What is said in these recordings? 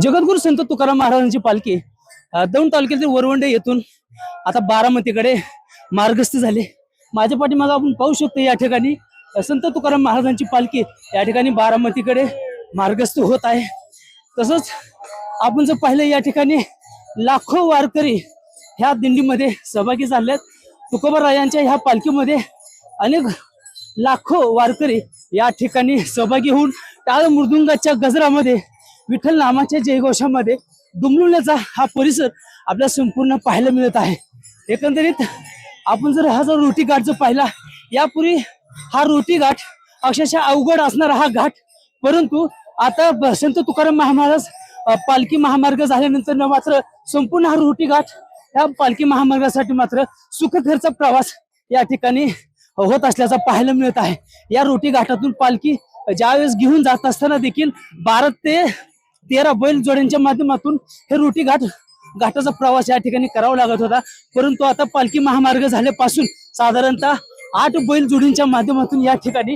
जगद्गुरु संत तुकाराम महाराजांची पालखी दौंड तालुक्यातील वरवंडे येथून आता बारामतीकडे मार्गस्थ झाले। माझ्या पाठीमागे आपण पाहू शकतो या ठिकाणी संत तुकाराम महाराजांची पालखी या ठिकाणी बारामतीकडे मार्गस्थ होत आहे। तसंच आपण जर पाहिलं या ठिकाणी लाखो वारकरी ह्या दिंडीमध्ये सहभागी झालेत। तुकोबारायांच्या ह्या पालखीमध्ये अनेक लाखो वारकरी या ठिकाणी सहभागी होऊन टाळ मृदुंगाच्या गजरामध्ये विठ्ठल नामाच्या जयघोषामध्ये दुमलुण्याचा हा परिसर आपल्याला संपूर्ण पाहायला मिळत आहे। एकंदरीत आपण जर हा जो रोटी घाट जो पाहिला, यापूर्वी हा रोटी घाट अक्षरशः अवघड असणारा हा घाट, परंतु आता संत तुकाराम महाराज पालखी महामार्ग झाल्यानंतर मात्र संपूर्ण हा रोटी घाट या पालखी महामार्गासाठी मात्र सुखकरचा प्रवास या ठिकाणी होत असल्याचा पाहायला मिळत आहे। या रोटी घाटातून पालखी ज्यावेळेस घेऊन जात असताना देखील 12 ते 13 बैल जोड्यांच्या माध्यमातून हे रोटी घाटाचा प्रवास या ठिकाणी करावा लागत होता, परंतु आता पालखी महामार्ग झाल्यापासून साधारणतः 8 बैल जोडींच्या माध्यमातून या ठिकाणी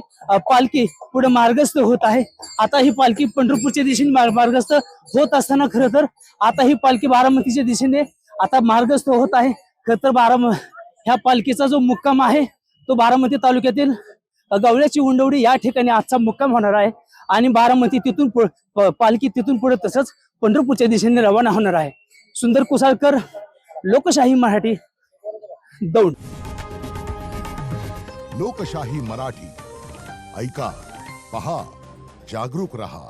पालखी पुढे मार्गस्थ होत आहे। आता ही पालखी पंढरपूरच्या दिशेने मार्गस्थ होत असताना खरं तर आता ही पालखी बारामतीच्या दिशेने आता मार्गस्थ होत आहे। खरं तर ह्या पालखीचा जो मुक्काम आहे तो बारामती तालुक्यातील गवळ्याची उंडवडी या ठिकाणी आजचा मुक्काम होणार आहे आणि बारामती तिथून पालखी तिथून पुढे तसंच पंढरपूरच्या दिशेने रवाना होणार आहे। सुंदर कुसाळकर, लोकशाही मराठी, दौंड। लोकशाही मराठी, ऐका, पहा, जागरूक रहा।